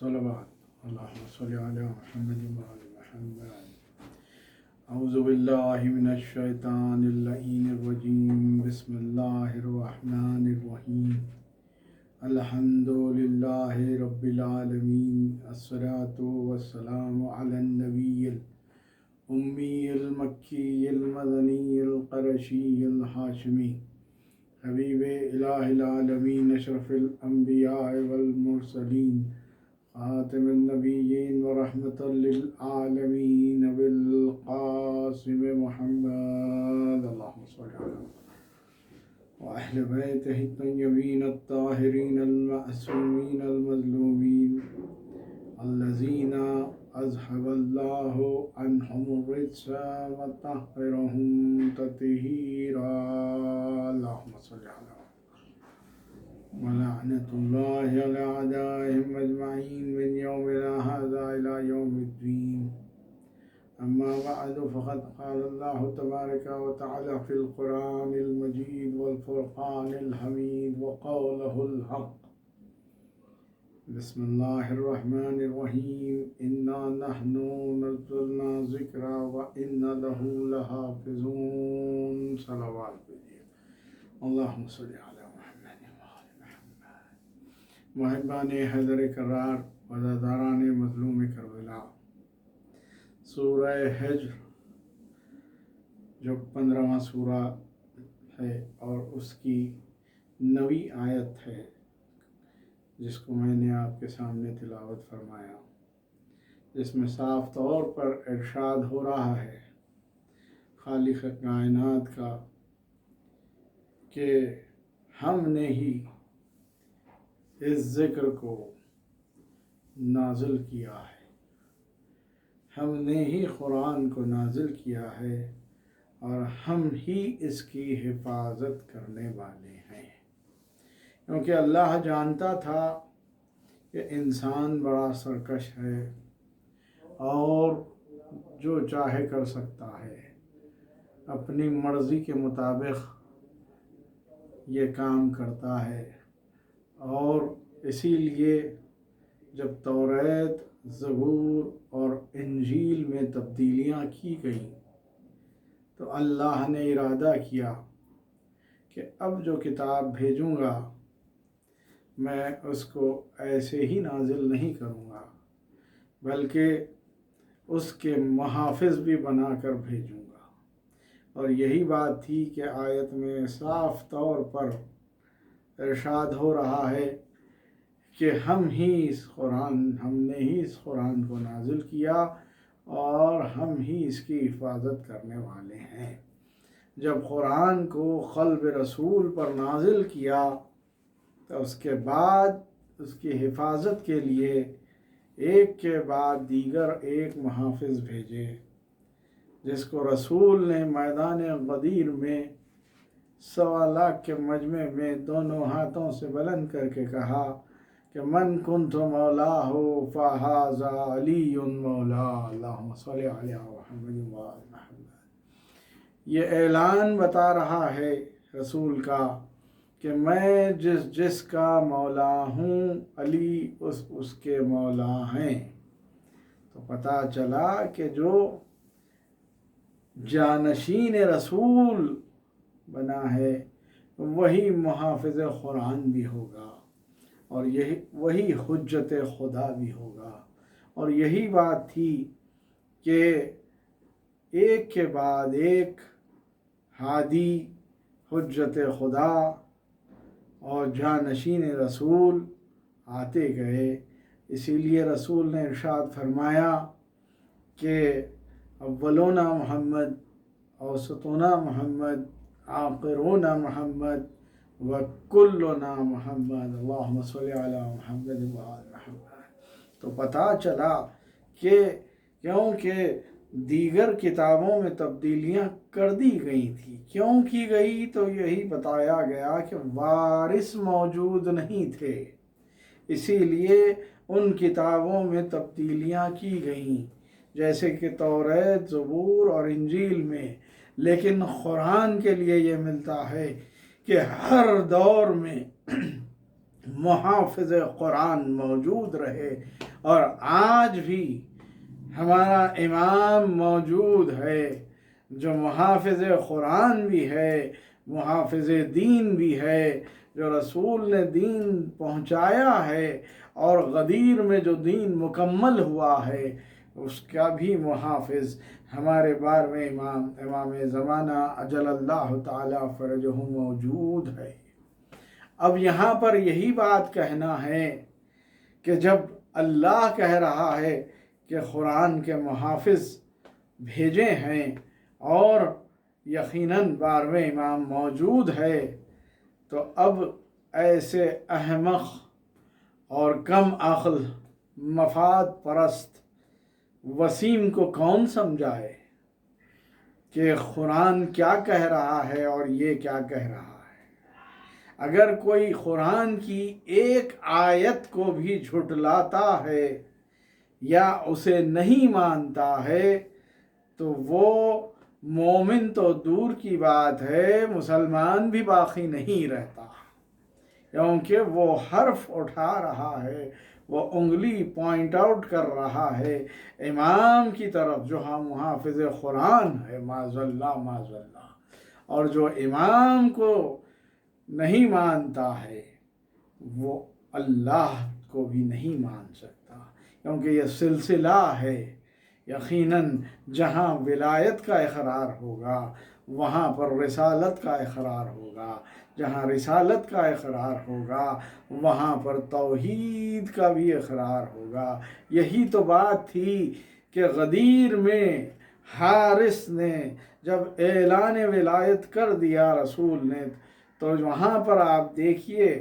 صلوات اللهم صل على محمد وعلى محمد. اعوذ باللہ من الشیطان اللعین الرجیم. بسم اللہ الرحمن الرحیم. الحمد للہ رب العالمین. الصلاة والسلام علی النبی الامی المکی المدنی القرشی الہاشمی حبیب الہ العالمین اشرف الانبیاء والمرسلین خاتم النبیین ورحمۃ للعالمین بالقاسم محمد. اللہم صل علی وأهل بيته الطيبين الطاهرين المعصومين المظلومين الذين أذهب الله عنهم الرجس وطهرهم تطهيرا. اللهم صل على ولعنة الله على أعدائهم أجمعين من يومنا هذا إلى يوم الدين. أما بعد فقد قال الله تبارك وتعالى في القرآن المجيد والفرقان الحميد وقوله الحق. بسم الله الرحمن الرحيم. إنا نحن نزلنا الذكر وإنا له لحافظون. صلوات بجیے. اللهم صل على محمد وعلى محمد. محبان حیدر کرار، وزاداران مظلوم کربلا، سورہ حجر جو 15واں سورہ ہے اور اس کی 9ویں آیت ہے، جس کو میں نے آپ کے سامنے تلاوت فرمایا، جس میں صاف طور پر ارشاد ہو رہا ہے خالق کائنات کا کہ ہم نے ہی اس ذکر کو نازل کیا ہے، ہم نے ہی قرآن کو نازل کیا ہے اور ہم ہی اس کی حفاظت کرنے والے ہیں. کیونکہ اللہ جانتا تھا کہ انسان بڑا سرکش ہے اور جو چاہے کر سکتا ہے، اپنی مرضی کے مطابق یہ کام کرتا ہے. اور اسی لیے جب توریت، زبور اور انجیل میں تبدیلیاں کی گئیں تو اللہ نے ارادہ کیا کہ اب جو کتاب بھیجوں گا میں اس کو ایسے ہی نازل نہیں کروں گا، بلکہ اس کے محافظ بھی بنا کر بھیجوں گا. اور یہی بات تھی کہ آیت میں صاف طور پر ارشاد ہو رہا ہے کہ ہم نے ہی اس قرآن کو نازل کیا اور ہم ہی اس کی حفاظت کرنے والے ہیں. جب قرآن کو قلب رسول پر نازل کیا تو اس کے بعد اس کی حفاظت کے لیے ایک کے بعد دیگر ایک محافظ بھیجے، جس کو رسول نے میدان غدیر میں 1.25 لاکھ کے مجمع میں دونوں ہاتھوں سے بلند کر کے کہا کہ من کنت مولاہ فہذا علی مولا. اللہم صل علی محمد وعلی محمد. یہ اعلان بتا رہا ہے رسول کا کہ میں جس کا مولا ہوں، علی اس کے مولا ہیں. تو پتہ چلا کہ جو جانشین رسول بنا ہے وہی محافظ قرآن بھی ہوگا اور وہی حجت خدا بھی ہوگا. اور یہی بات تھی کہ ایک کے بعد ایک ہادی، حجت خدا اور جانشین رسول آتے گئے. اسی لیے رسول نے ارشاد فرمایا کہ اولون محمد، اوسطنا محمد، آخرون محمد وکلنا محمد. اللہم صلی علی محمد وعلی محمد. تو پتہ چلا کہ کیونکہ دیگر کتابوں میں تبدیلیاں کر دی گئی تھی. کیوں کی گئی؟ تو یہی بتایا گیا کہ وارث موجود نہیں تھے، اسی لیے ان کتابوں میں تبدیلیاں کی گئیں، جیسے کہ توریت، زبور اور انجیل میں. لیکن قرآن کے لیے یہ ملتا ہے کہ ہر دور میں محافظ قرآن موجود رہے، اور آج بھی ہمارا امام موجود ہے جو محافظ قرآن بھی ہے، محافظ دین بھی ہے، جو رسول نے دین پہنچایا ہے، اور غدیر میں جو دین مکمل ہوا ہے اس کا بھی محافظ ہمارے 12ویں امام زمانہ اجل اللہ تعالی فرجہ موجود ہے۔ اب یہاں پر یہی بات کہنا ہے کہ جب اللہ کہہ رہا ہے کہ قرآن کے محافظ بھیجے ہیں اور یقیناً 12ویں امام موجود ہے، تو اب ایسے احمق اور کم عقل مفاد پرست وسیم کو کون سمجھائے کہ قرآن کیا کہہ رہا ہے اور یہ کیا کہہ رہا ہے۔ اگر کوئی قرآن کی ایک آیت کو بھی جھٹلاتا ہے یا اسے نہیں مانتا ہے تو وہ مومن تو دور کی بات ہے، مسلمان بھی باقی نہیں رہتا، کیونکہ وہ حرف اٹھا رہا ہے، وہ انگلی پوائنٹ آؤٹ کر رہا ہے امام کی طرف جو ہم محافظ قرآن ہے، معاذ اللہ معاذ اللہ۔ اور جو امام کو نہیں مانتا ہے وہ اللہ کو بھی نہیں مان سکتا، کیونکہ یہ سلسلہ ہے۔ یقیناً جہاں ولایت کا اقرار ہوگا وہاں پر رسالت کا اقرار ہوگا، جہاں رسالت کا اقرار ہوگا وہاں پر توحید کا بھی اقرار ہوگا۔ یہی تو بات تھی کہ غدیر میں حارث نے جب اعلان ولایت کر دیا رسول نے، تو وہاں پر آپ دیکھیے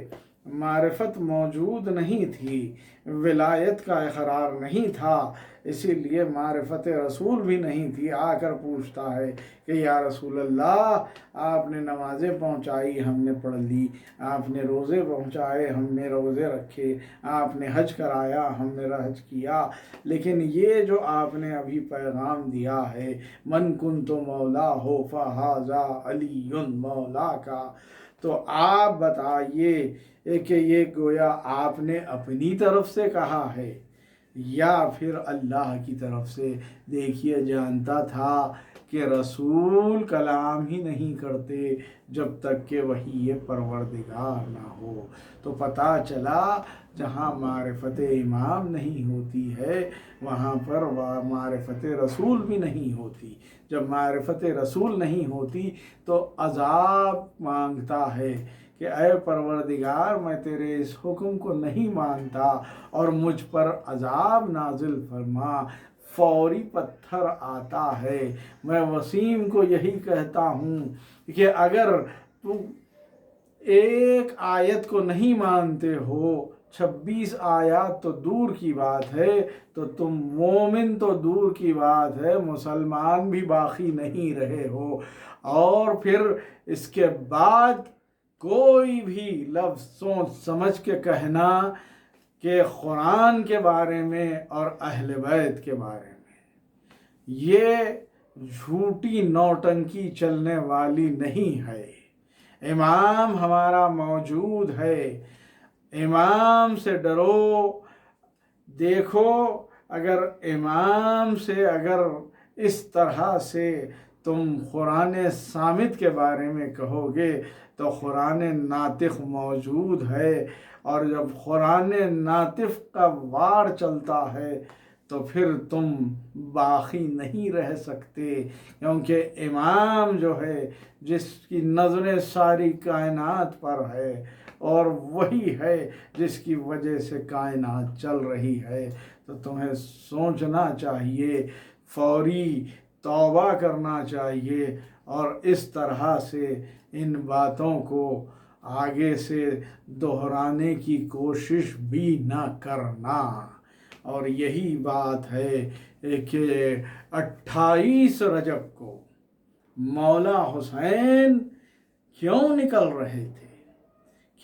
معرفت موجود نہیں تھی، ولایت کا اقرار نہیں تھا، اسی لیے معرفت رسول بھی نہیں تھی۔ آ کر پوچھتا ہے کہ یا رسول اللہ، آپ نے نمازیں پہنچائی ہم نے پڑھ لی، آپ نے روزے پہنچائے ہم نے روزے رکھے، آپ نے حج کرایا ہم نے حج کیا، لیکن یہ جو آپ نے ابھی پیغام دیا ہے من کنت مولا ہو فہذا علی مولا کا، تو آپ بتائیے کہ یہ گویا آپ نے اپنی طرف سے کہا ہے یا پھر اللہ کی طرف سے؟ دیکھیے جانتا تھا کہ رسول کلام ہی نہیں کرتے جب تک کہ وحی پروردگار نہ ہو۔ تو پتہ چلا جہاں معرفت امام نہیں ہوتی ہے وہاں پر معرفت رسول بھی نہیں ہوتی۔ جب معرفت رسول نہیں ہوتی تو عذاب مانگتا ہے کہ اے پروردگار میں تیرے اس حکم کو نہیں مانتا اور مجھ پر عذاب نازل فرما، فوری پتھر آتا ہے۔ میں وسیم کو یہی کہتا ہوں کہ اگر تو ایک آیت کو نہیں مانتے ہو، 26 آیات تو دور کی بات ہے، تو تم مومن تو دور کی بات ہے، مسلمان بھی باقی نہیں رہے ہو۔ اور پھر اس کے بعد کوئی بھی لفظ سوچ سمجھ کے کہنا کہ قرآن کے بارے میں اور اہل بیت کے بارے میں یہ جھوٹی نوٹنکی چلنے والی نہیں ہے۔ امام ہمارا موجود ہے، امام سے ڈرو۔ دیکھو اگر امام سے اگر اس طرح سے تم قرآن صامت کے بارے میں کہو گے تو قرآن ناطق موجود ہے، اور جب قرآن ناطق کا وار چلتا ہے تو پھر تم باقی نہیں رہ سکتے، کیونکہ امام جو ہے جس کی نظریں ساری کائنات پر ہے اور وہی ہے جس کی وجہ سے کائنات چل رہی ہے، تو تمہیں سوچنا چاہیے، فوری توبہ کرنا چاہیے، اور اس طرح سے ان باتوں کو آگے سے دہرانے کی کوشش بھی نہ کرنا۔ اور یہی بات ہے کہ 28 رجب کو مولا حسین کیوں نکل رہے تھے،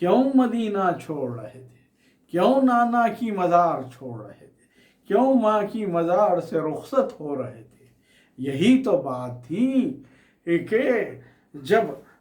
کیوں مدینہ چھوڑ رہے تھے، کیوں نانا کی مزار چھوڑ رہے تھے، کیوں ماں کی مزار سے رخصت ہو رہے تھے؟ یہی تو بات تھی کہ جب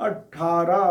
18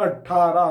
18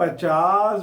50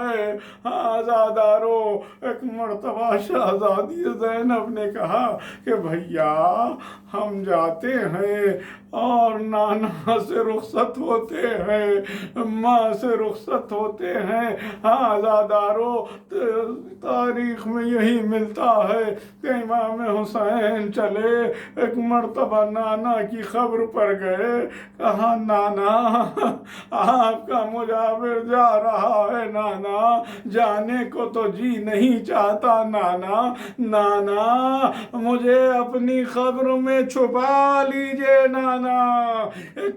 ہے۔ آزادارو، ایک مرتبہ شہزادی زینب نے کہا کہ بھیا ہم جاتے ہیں اور نانا سے رخصت ہوتے ہیں، ماں سے رخصت ہوتے ہیں۔ آزادارو، تاریخ میں یہی ملتا ہے کہ امام حسین چلے، ایک مرتبہ نانا کی خبر پر گئے، کہا نانا آپ کا مجاور جا رہا ہے، نانا جانے کو تو جی نہیں چاہتا، نانا نانا مجھے اپنی خبر میں چھپا لیجئے، نانا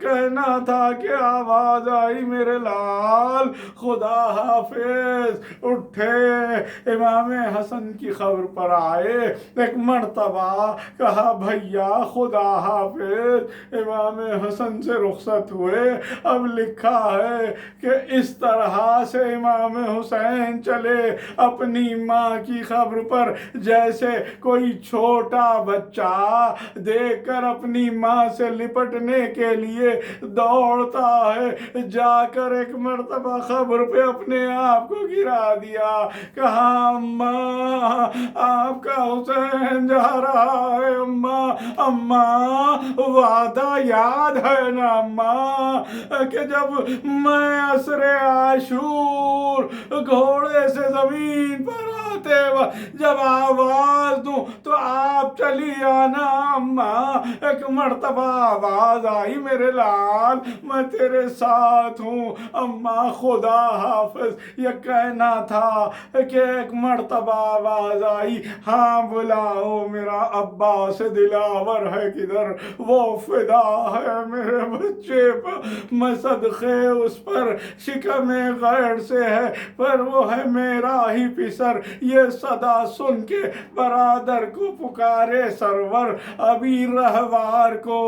کہنا تھا کہ آواز آئی میرے لال خدا حافظ، اٹھے امام حسن کی خبر پر آئے، ایک مرتبہ کہا بھیا خدا حافظ، امام حسن سے رخصت ہوئے۔ اب لکھا ہے کہ اس طرح سے امام حسین چلے اپنی ماں کی خبر پر، جیسے کوئی چھوٹا بچہ دیکھ کر اپنی ماں سے لپٹنے کے لیے دوڑتا ہے، جا کر ایک مرتبہ خبر پہ اپنے آپ کو گرا دیا، کہا اماں آپ کا حسین جا رہا ہے، اماں اماں وعدہ یاد ہے نا اماں کہ جب میں عصر عاشور گھوڑے سے زمین پر آتے وقت جب آواز دوں تو آپ چلی آنا اماں، ایک مرتبہ آواز آئی میرے لال میں تیرے ساتھ ہوں، اماں خدا حافظ۔ یہ کہنا تھا کہ ایک مرتبہ آواز آئی ہاں بلاؤ میرا عباس دلاور ہے کدھر، وہ فدا ہے میرے بچے پر، میں صدقے اس پر شکم غیر سے ہے پر وہ ہے میرا ہی پسر۔ یہ صدا سن کے برادر کو پکارے سرور، ابھی رہوار کو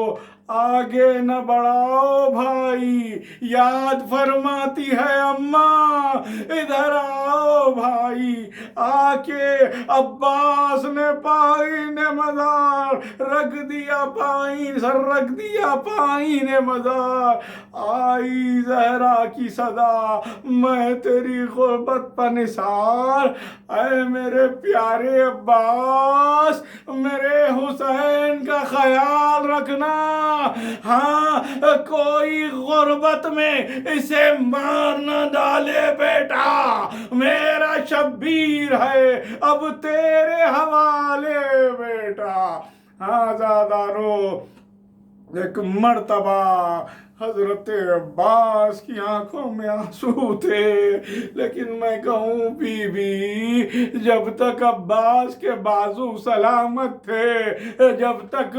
آگے نہ بڑھاؤ بھائی، یاد فرماتی ہے اماں ادھر آؤ بھائی۔ آ کے عباس نے پائین مزار رکھ دیا، پائین سر رکھ دیا پائین مزار، آئی زہرا کی صدا میں تیری غربت پر نثار، اے میرے پیارے عباس میرے حسین کا خیال رکھنا، ہاں کوئی غربت میں اسے مار نہ ڈالے بیٹا، میرا شبیر ہے اب تیرے حوالے بیٹا۔ آزادارو، ایک مرتبہ حضرت عباس کی آنکھوں میں آنسو تھے، لیکن میں کہوں بی بی جب تک عباس کے بازو سلامت تھے، جب تک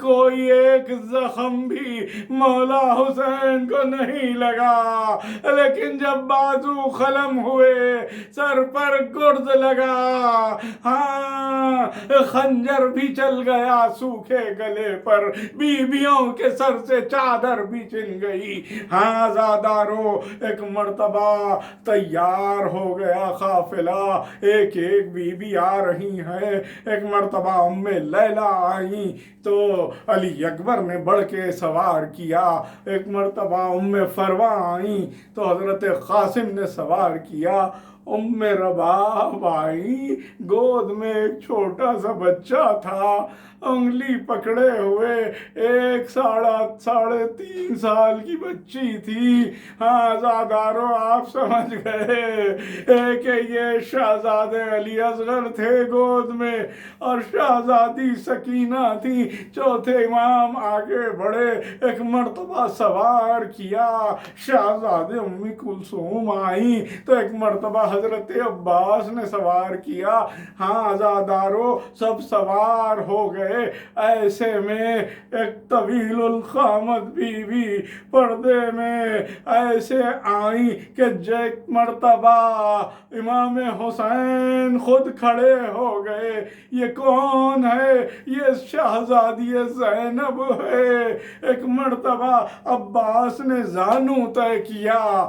کوئی ایک زخم بھی مولا حسین کو نہیں لگا، لیکن جب بازو خلم ہوئے، سر پر گرد لگا، ہاں خنجر بھی چل گیا سوکھے گلے پر، بیویوں کے سر سے چادر بھی چن گئی، ہاں زادارو ایک مرتبہ تیار ہو گیا قافلہ، ایک ایک بیوی آ رہی ہے، ایک مرتبہ ام لیلہ آئیں تو علی اکبر نے بڑھ کے سوار کیا، ایک مرتبہ ام فروہ آئیں تو حضرت قاسم نے سوار کیا، ام رباب آئی، گود میں ایک چھوٹا سا بچہ تھا، انگلی پکڑے ہوئے، ایک 3.5 سال کی بچی تھی۔ ہاں زادارو آپ سمجھ گئے کہ یہ شہزادے علی اصغر تھے گود میں اور شہزادی سکینہ تھی، چوتھے امام آگے بڑھے، ایک مرتبہ سوار کیا، شہزادے امی کلثوم آئیں تو ایک مرتبہ حضرت عباس نے سوار کیا، ہاں زادارو سب سوار ہو گئے، ایسے میں ایک طویل القامت بیوی پردے میں ایسے آئیں کہ ایک مرتبہ امام حسین خود کھڑے ہو گئے، یہ کون ہے؟ یہ شہزادی زینب ہے۔ ایک مرتبہ عباس نے زانو طے کیا،